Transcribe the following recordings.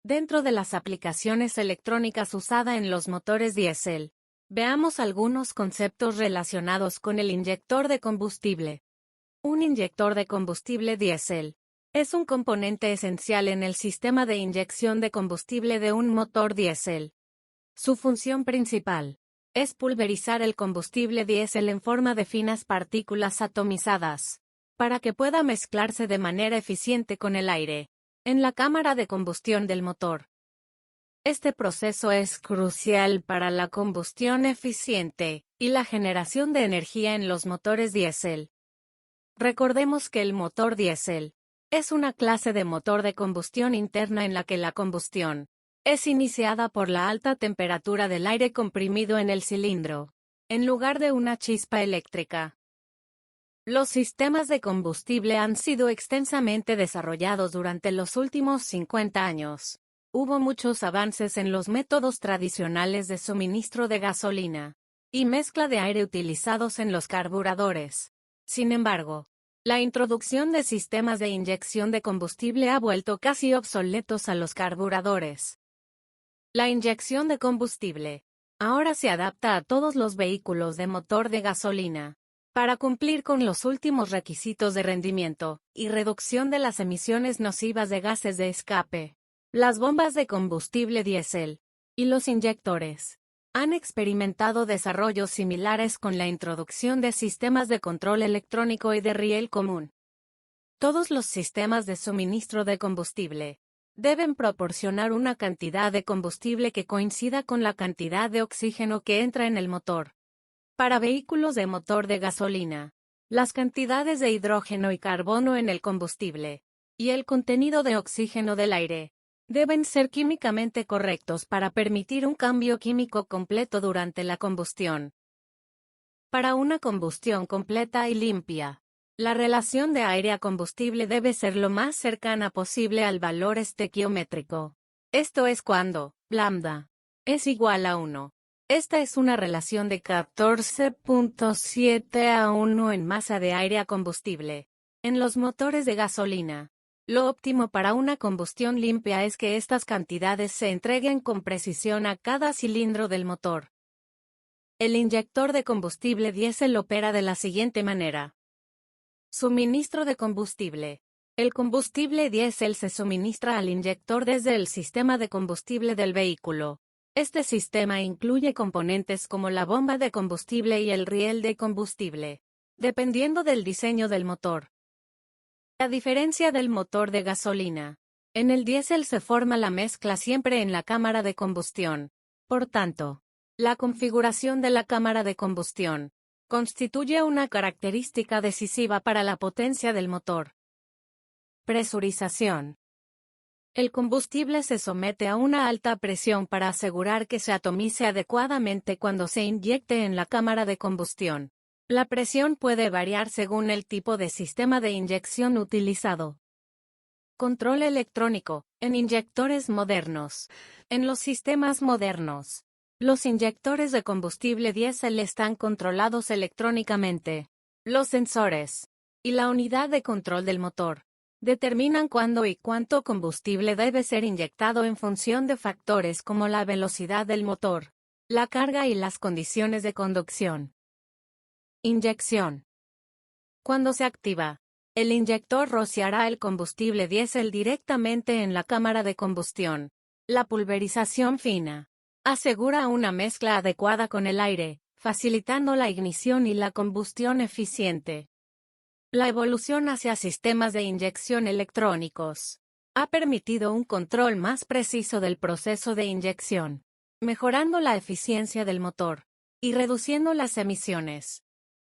Dentro de las aplicaciones electrónicas usadas en los motores diésel, veamos algunos conceptos relacionados con el inyector de combustible. Un inyector de combustible diésel es un componente esencial en el sistema de inyección de combustible de un motor diésel. Su función principal es pulverizar el combustible diésel en forma de finas partículas atomizadas, para que pueda mezclarse de manera eficiente con el aire en la cámara de combustión del motor. Este proceso es crucial para la combustión eficiente y la generación de energía en los motores diésel. Recordemos que el motor diésel es una clase de motor de combustión interna en la que la combustión es iniciada por la alta temperatura del aire comprimido en el cilindro, en lugar de una chispa eléctrica. Los sistemas de combustible han sido extensamente desarrollados durante los últimos 50 años. Hubo muchos avances en los métodos tradicionales de suministro de gasolina y mezcla de aire utilizados en los carburadores. Sin embargo, la introducción de sistemas de inyección de combustible ha vuelto casi obsoletos a los carburadores. La inyección de combustible ahora se adapta a todos los vehículos de motor de gasolina, para cumplir con los últimos requisitos de rendimiento y reducción de las emisiones nocivas de gases de escape. Las bombas de combustible diésel y los inyectores han experimentado desarrollos similares con la introducción de sistemas de control electrónico y de riel común. Todos los sistemas de suministro de combustible deben proporcionar una cantidad de combustible que coincida con la cantidad de oxígeno que entra en el motor. Para vehículos de motor de gasolina, las cantidades de hidrógeno y carbono en el combustible y el contenido de oxígeno del aire deben ser químicamente correctos para permitir un cambio químico completo durante la combustión. Para una combustión completa y limpia, la relación de aire a combustible debe ser lo más cercana posible al valor estequiométrico. Esto es cuando lambda es igual a 1. Esta es una relación de 14.7 a 1 en masa de aire a combustible. En los motores de gasolina, lo óptimo para una combustión limpia es que estas cantidades se entreguen con precisión a cada cilindro del motor. El inyector de combustible diésel opera de la siguiente manera. Suministro de combustible. El combustible diésel se suministra al inyector desde el sistema de combustible del vehículo. Este sistema incluye componentes como la bomba de combustible y el riel de combustible, dependiendo del diseño del motor. A diferencia del motor de gasolina, en el diésel se forma la mezcla siempre en la cámara de combustión. Por tanto, la configuración de la cámara de combustión constituye una característica decisiva para la potencia del motor. Presurización. El combustible se somete a una alta presión para asegurar que se atomice adecuadamente cuando se inyecte en la cámara de combustión. La presión puede variar según el tipo de sistema de inyección utilizado. Control electrónico. En inyectores modernos. En los sistemas modernos, los inyectores de combustible diésel están controlados electrónicamente. Los sensores y la unidad de control del motor determinan cuándo y cuánto combustible debe ser inyectado en función de factores como la velocidad del motor, la carga y las condiciones de conducción. Inyección. Cuando se activa, el inyector rociará el combustible diésel directamente en la cámara de combustión. La pulverización fina asegura una mezcla adecuada con el aire, facilitando la ignición y la combustión eficiente. La evolución hacia sistemas de inyección electrónicos ha permitido un control más preciso del proceso de inyección, mejorando la eficiencia del motor y reduciendo las emisiones.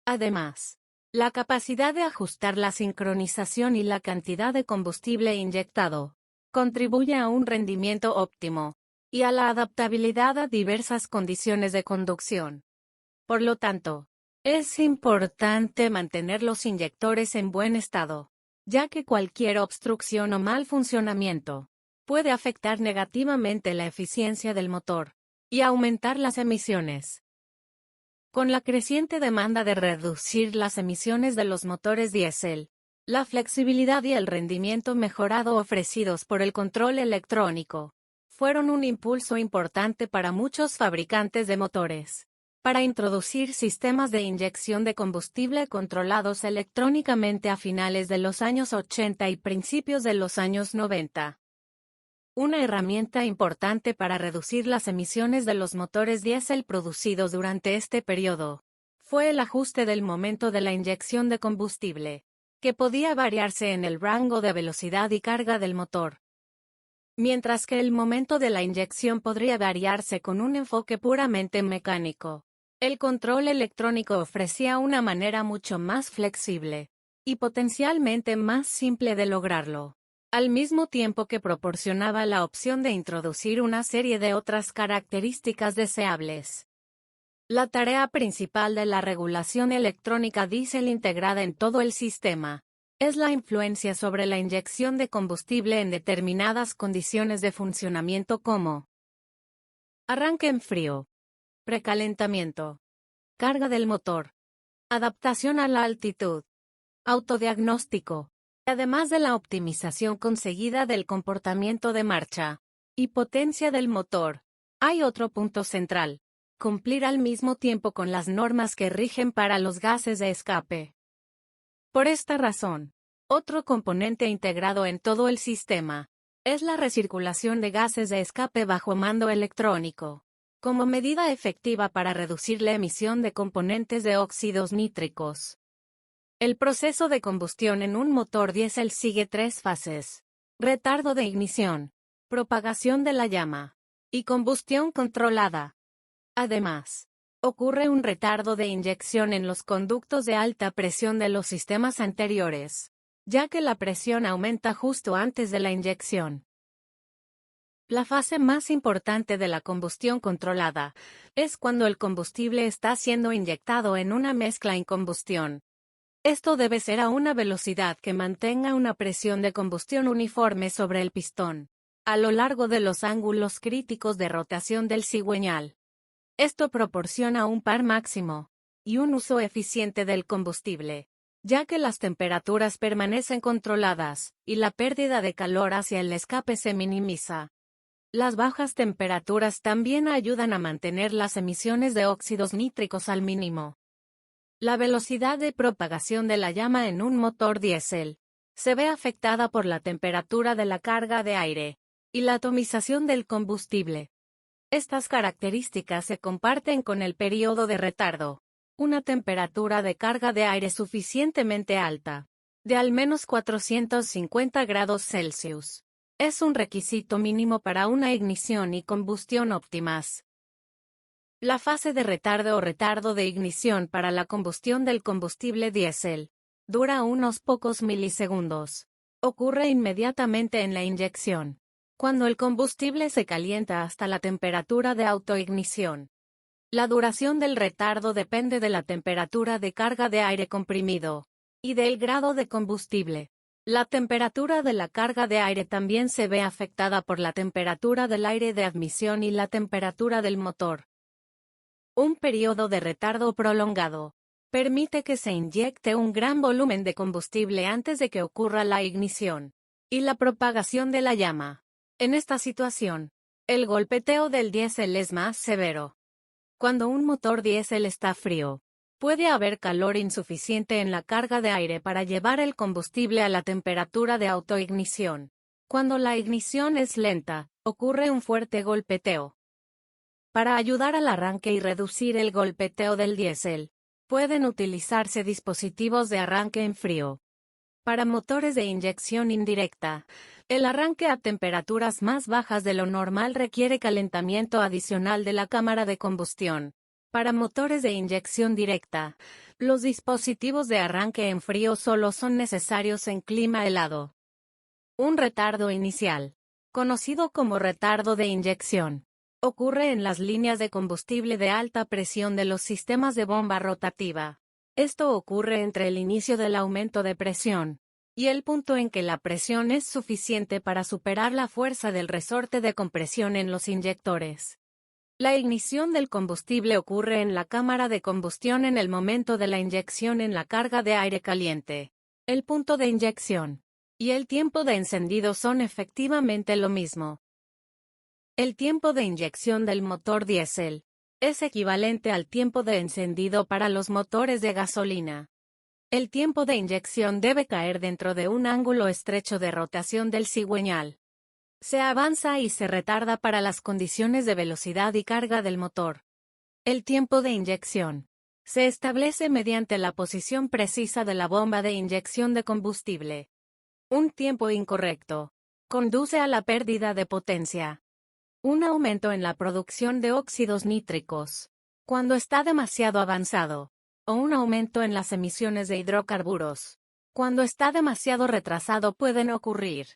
Además, la capacidad de ajustar la sincronización y la cantidad de combustible inyectado contribuye a un rendimiento óptimo y a la adaptabilidad a diversas condiciones de conducción. Por lo tanto, es importante mantener los inyectores en buen estado, ya que cualquier obstrucción o mal funcionamiento puede afectar negativamente la eficiencia del motor y aumentar las emisiones. Con la creciente demanda de reducir las emisiones de los motores diésel, La flexibilidad y el rendimiento mejorado ofrecidos por el control electrónico fueron un impulso importante para muchos fabricantes de motores, para introducir sistemas de inyección de combustible controlados electrónicamente a finales de los años 80 y principios de los años 90. Una herramienta importante para reducir las emisiones de los motores diésel producidos durante este periodo fue el ajuste del momento de la inyección de combustible, que podía variarse en el rango de velocidad y carga del motor. Mientras que el momento de la inyección podría variarse con un enfoque puramente mecánico, el control electrónico ofrecía una manera mucho más flexible y potencialmente más simple de lograrlo, al mismo tiempo que proporcionaba la opción de introducir una serie de otras características deseables. La tarea principal de la regulación electrónica diésel integrada en todo el sistema es la influencia sobre la inyección de combustible en determinadas condiciones de funcionamiento como arranque en frío, precalentamiento, carga del motor, adaptación a la altitud, autodiagnóstico, además de la optimización conseguida del comportamiento de marcha y potencia del motor. Hay otro punto central: cumplir al mismo tiempo con las normas que rigen para los gases de escape. Por esta razón, otro componente integrado en todo el sistema es la recirculación de gases de escape bajo mando electrónico, como medida efectiva para reducir la emisión de componentes de óxidos nítricos. El proceso de combustión en un motor diésel sigue 3 fases: retardo de ignición, propagación de la llama y combustión controlada. Además, ocurre un retardo de inyección en los conductos de alta presión de los sistemas anteriores, ya que la presión aumenta justo antes de la inyección. La fase más importante de la combustión controlada es cuando el combustible está siendo inyectado en una mezcla en combustión. Esto debe ser a una velocidad que mantenga una presión de combustión uniforme sobre el pistón, a lo largo de los ángulos críticos de rotación del cigüeñal. Esto proporciona un par máximo y un uso eficiente del combustible, ya que las temperaturas permanecen controladas y la pérdida de calor hacia el escape se minimiza. Las bajas temperaturas también ayudan a mantener las emisiones de óxidos nítricos al mínimo. La velocidad de propagación de la llama en un motor diésel se ve afectada por la temperatura de la carga de aire y la atomización del combustible. Estas características se comparten con el periodo de retardo, una temperatura de carga de aire suficientemente alta, de al menos 450 grados Celsius. Es un requisito mínimo para una ignición y combustión óptimas. La fase de retardo o retardo de ignición para la combustión del combustible diésel dura unos pocos milisegundos. Ocurre inmediatamente en la inyección, cuando el combustible se calienta hasta la temperatura de autoignición. La duración del retardo depende de la temperatura de carga de aire comprimido y del grado de combustible. La temperatura de la carga de aire también se ve afectada por la temperatura del aire de admisión y la temperatura del motor. Un periodo de retardo prolongado permite que se inyecte un gran volumen de combustible antes de que ocurra la ignición y la propagación de la llama. En esta situación, el golpeteo del diésel es más severo. Cuando un motor diésel está frío, puede haber calor insuficiente en la carga de aire para llevar el combustible a la temperatura de autoignición. Cuando la ignición es lenta, ocurre un fuerte golpeteo. Para ayudar al arranque y reducir el golpeteo del diésel, pueden utilizarse dispositivos de arranque en frío. Para motores de inyección indirecta, el arranque a temperaturas más bajas de lo normal requiere calentamiento adicional de la cámara de combustión. Para motores de inyección directa, los dispositivos de arranque en frío solo son necesarios en clima helado. Un retardo inicial, conocido como retardo de inyección, ocurre en las líneas de combustible de alta presión de los sistemas de bomba rotativa. Esto ocurre entre el inicio del aumento de presión y el punto en que la presión es suficiente para superar la fuerza del resorte de compresión en los inyectores. La ignición del combustible ocurre en la cámara de combustión en el momento de la inyección en la carga de aire caliente. El punto de inyección y el tiempo de encendido son efectivamente lo mismo. El tiempo de inyección del motor diésel es equivalente al tiempo de encendido para los motores de gasolina. El tiempo de inyección debe caer dentro de un ángulo estrecho de rotación del cigüeñal. Se avanza y se retarda para las condiciones de velocidad y carga del motor. El tiempo de inyección se establece mediante la posición precisa de la bomba de inyección de combustible. Un tiempo incorrecto conduce a la pérdida de potencia. Un aumento en la producción de óxidos nítricos, cuando está demasiado avanzado, o un aumento en las emisiones de hidrocarburos, cuando está demasiado retrasado pueden ocurrir.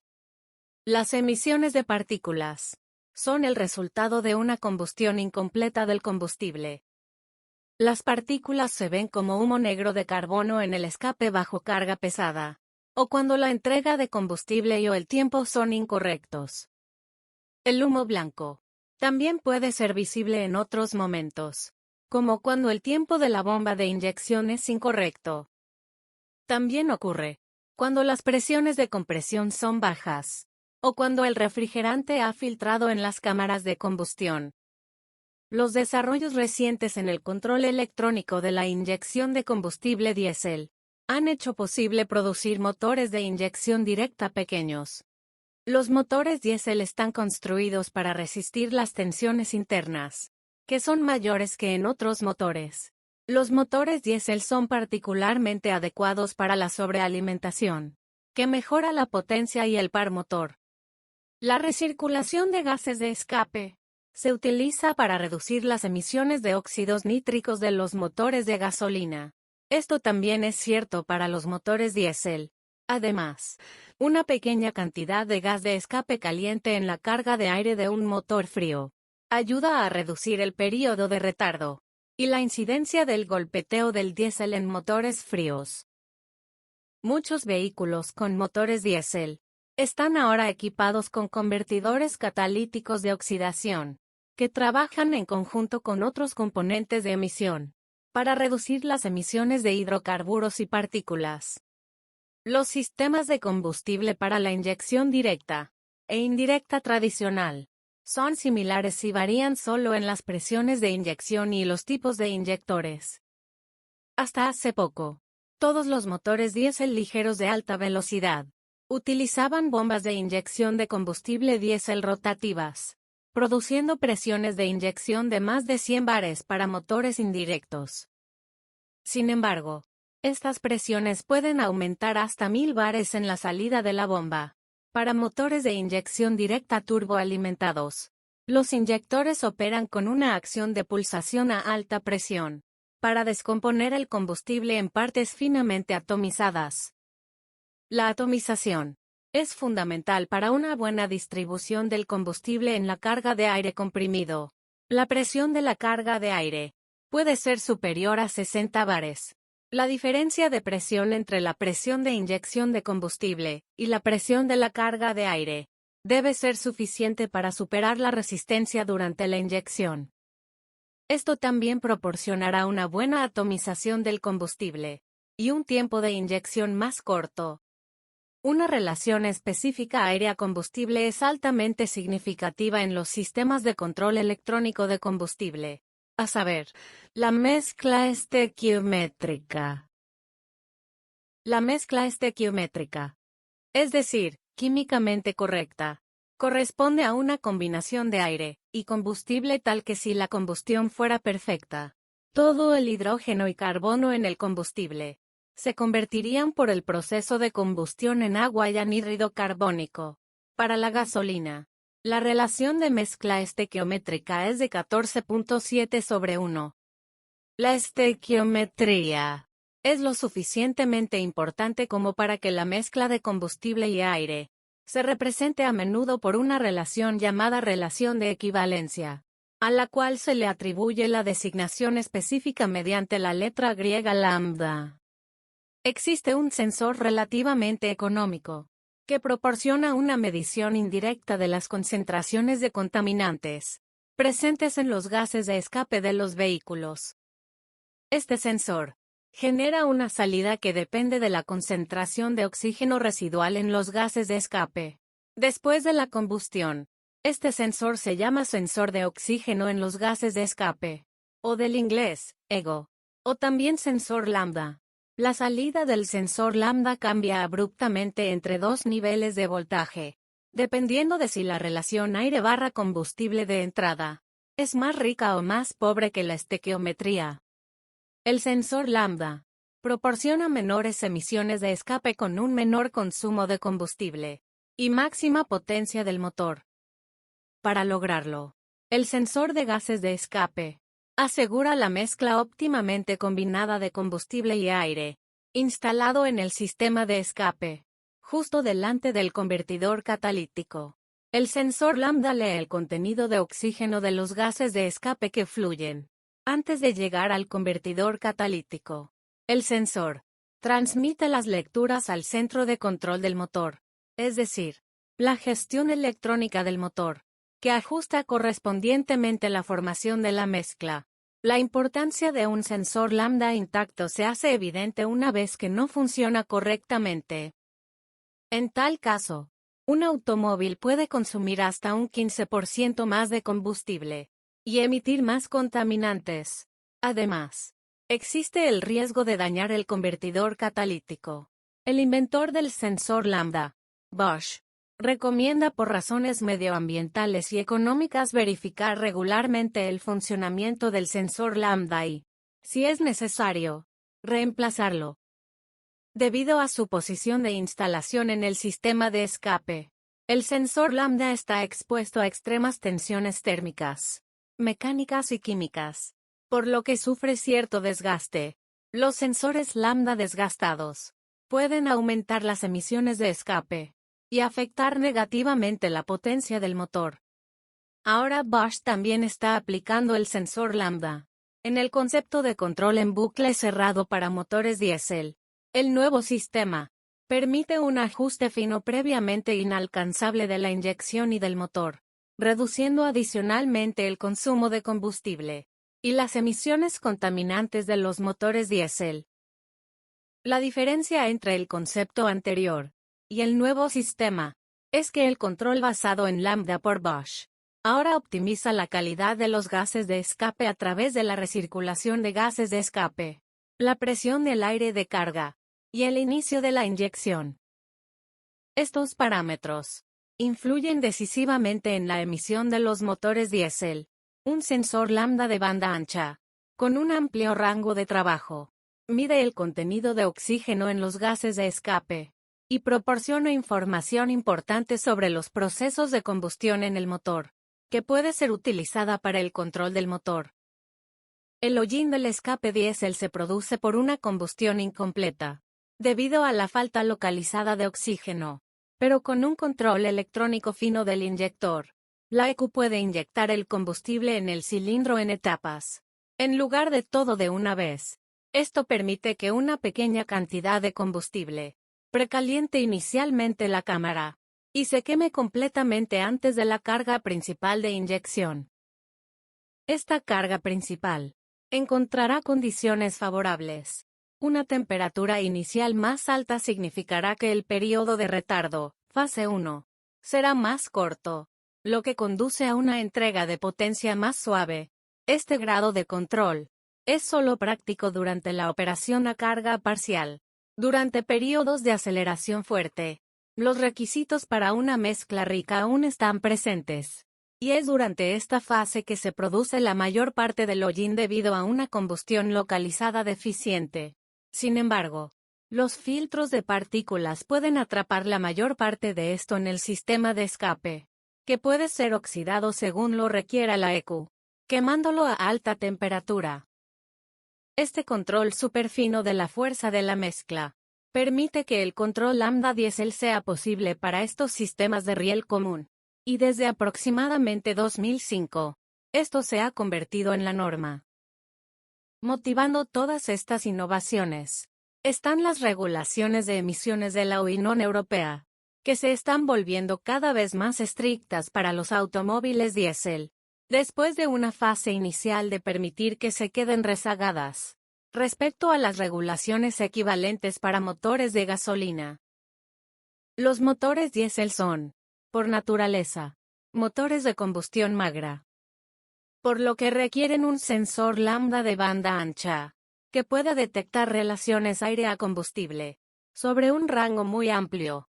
Las emisiones de partículas son el resultado de una combustión incompleta del combustible. Las partículas se ven como humo negro de carbono en el escape bajo carga pesada, o cuando la entrega de combustible o el tiempo son incorrectos. El humo blanco también puede ser visible en otros momentos, como cuando el tiempo de la bomba de inyección es incorrecto. También ocurre cuando las presiones de compresión son bajas, o cuando el refrigerante ha filtrado en las cámaras de combustión. Los desarrollos recientes en el control electrónico de la inyección de combustible diésel han hecho posible producir motores de inyección directa pequeños. Los motores diésel están construidos para resistir las tensiones internas, que son mayores que en otros motores. Los motores diésel son particularmente adecuados para la sobrealimentación, que mejora la potencia y el par motor. La recirculación de gases de escape se utiliza para reducir las emisiones de óxidos nítricos de los motores de gasolina. Esto también es cierto para los motores diésel. Además, una pequeña cantidad de gas de escape caliente en la carga de aire de un motor frío ayuda a reducir el período de retardo y la incidencia del golpeteo del diésel en motores fríos. Muchos vehículos con motores diésel están ahora equipados con convertidores catalíticos de oxidación, que trabajan en conjunto con otros componentes de emisión para reducir las emisiones de hidrocarburos y partículas. Los sistemas de combustible para la inyección directa e indirecta tradicional son similares y varían solo en las presiones de inyección y los tipos de inyectores. Hasta hace poco, todos los motores diésel ligeros de alta velocidad utilizaban bombas de inyección de combustible diésel rotativas, produciendo presiones de inyección de más de 100 bares para motores indirectos. Sin embargo, estas presiones pueden aumentar hasta 1000 bares en la salida de la bomba. Para motores de inyección directa turboalimentados, los inyectores operan con una acción de pulsación a alta presión para descomponer el combustible en partes finamente atomizadas. La atomización es fundamental para una buena distribución del combustible en la carga de aire comprimido. La presión de la carga de aire puede ser superior a 60 bares. La diferencia de presión entre la presión de inyección de combustible y la presión de la carga de aire debe ser suficiente para superar la resistencia durante la inyección. Esto también proporcionará una buena atomización del combustible y un tiempo de inyección más corto. Una relación específica aire-combustible es altamente significativa en los sistemas de control electrónico de combustible, a saber, la mezcla estequiométrica. La mezcla estequiométrica, es decir, químicamente correcta, corresponde a una combinación de aire y combustible tal que si la combustión fuera perfecta, todo el hidrógeno y carbono en el combustible se convertirían por el proceso de combustión en agua y anhídrido carbónico. Para la gasolina, la relación de mezcla estequiométrica es de 14.7/1. La estequiometría es lo suficientemente importante como para que la mezcla de combustible y aire se represente a menudo por una relación llamada relación de equivalencia, a la cual se le atribuye la designación específica mediante la letra griega lambda. Existe un sensor relativamente económico que proporciona una medición indirecta de las concentraciones de contaminantes presentes en los gases de escape de los vehículos. Este sensor genera una salida que depende de la concentración de oxígeno residual en los gases de escape. Después de la combustión, este sensor se llama sensor de oxígeno en los gases de escape, o del inglés, EGO, o también sensor lambda. La salida del sensor lambda cambia abruptamente entre dos niveles de voltaje, dependiendo de si la relación aire/combustible de entrada es más rica o más pobre que la estequiometría. El sensor lambda proporciona menores emisiones de escape con un menor consumo de combustible y máxima potencia del motor. Para lograrlo, el sensor de gases de escape asegura la mezcla óptimamente combinada de combustible y aire, instalado en el sistema de escape, justo delante del convertidor catalítico. El sensor lambda lee el contenido de oxígeno de los gases de escape que fluyen antes de llegar al convertidor catalítico. El sensor transmite las lecturas al centro de control del motor, es decir, la gestión electrónica del motor, que ajusta correspondientemente la formación de la mezcla. La importancia de un sensor lambda intacto se hace evidente una vez que no funciona correctamente. En tal caso, un automóvil puede consumir hasta un 15% más de combustible y emitir más contaminantes. Además, existe el riesgo de dañar el convertidor catalítico. El inventor del sensor lambda, Bosch, recomienda por razones medioambientales y económicas verificar regularmente el funcionamiento del sensor lambda y, si es necesario, reemplazarlo. Debido a su posición de instalación en el sistema de escape, el sensor lambda está expuesto a extremas tensiones térmicas, mecánicas y químicas, por lo que sufre cierto desgaste. Los sensores lambda desgastados pueden aumentar las emisiones de escape y afectar negativamente la potencia del motor. Ahora Bosch también está aplicando el sensor lambda en el concepto de control en bucle cerrado para motores diésel. El nuevo sistema permite un ajuste fino previamente inalcanzable de la inyección y del motor, reduciendo adicionalmente el consumo de combustible y las emisiones contaminantes de los motores diésel. La diferencia entre el concepto anterior y el nuevo sistema es que el control basado en lambda por Bosch ahora optimiza la calidad de los gases de escape a través de la recirculación de gases de escape, la presión del aire de carga y el inicio de la inyección. Estos parámetros influyen decisivamente en la emisión de los motores diésel. Un sensor lambda de banda ancha, con un amplio rango de trabajo, mide el contenido de oxígeno en los gases de escape y proporciona información importante sobre los procesos de combustión en el motor, que puede ser utilizada para el control del motor. El hollín del escape diésel se produce por una combustión incompleta, debido a la falta localizada de oxígeno, pero con un control electrónico fino del inyector, la ECU puede inyectar el combustible en el cilindro en etapas, en lugar de todo de una vez. Esto permite que una pequeña cantidad de combustible precaliente inicialmente la cámara y se queme completamente antes de la carga principal de inyección. Esta carga principal encontrará condiciones favorables. Una temperatura inicial más alta significará que el período de retardo, fase 1, será más corto, lo que conduce a una entrega de potencia más suave. Este grado de control es solo práctico durante la operación a carga parcial. Durante periodos de aceleración fuerte, los requisitos para una mezcla rica aún están presentes, y es durante esta fase que se produce la mayor parte del hollín debido a una combustión localizada deficiente. Sin embargo, los filtros de partículas pueden atrapar la mayor parte de esto en el sistema de escape, que puede ser oxidado según lo requiera la ECU, quemándolo a alta temperatura. Este control superfino de la fuerza de la mezcla permite que el control lambda diésel sea posible para estos sistemas de riel común, y desde aproximadamente 2005, esto se ha convertido en la norma. Motivando todas estas innovaciones están las regulaciones de emisiones de la Unión Europea, que se están volviendo cada vez más estrictas para los automóviles diésel, después de una fase inicial de permitir que se queden rezagadas. Respecto a las regulaciones equivalentes para motores de gasolina. Los motores diésel son, por naturaleza, motores de combustión magra, por lo que requieren un sensor lambda de banda ancha, que pueda detectar relaciones aire a combustible, sobre un rango muy amplio.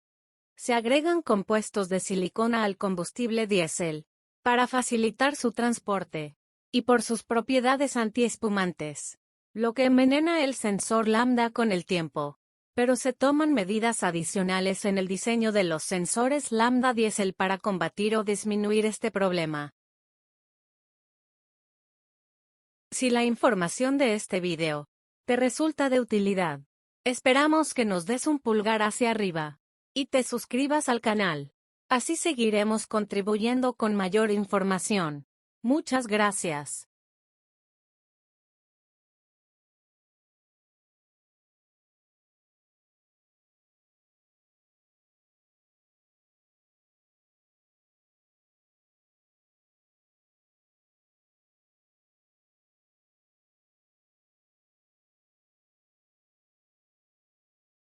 Se agregan compuestos de silicona al combustible diésel, para facilitar su transporte, y por sus propiedades antiespumantes, lo que envenena el sensor lambda con el tiempo. Pero se toman medidas adicionales en el diseño de los sensores lambda diésel para combatir o disminuir este problema. Si la información de este video te resulta de utilidad, esperamos que nos des un pulgar hacia arriba y te suscribas al canal. Así seguiremos contribuyendo con mayor información. Muchas gracias.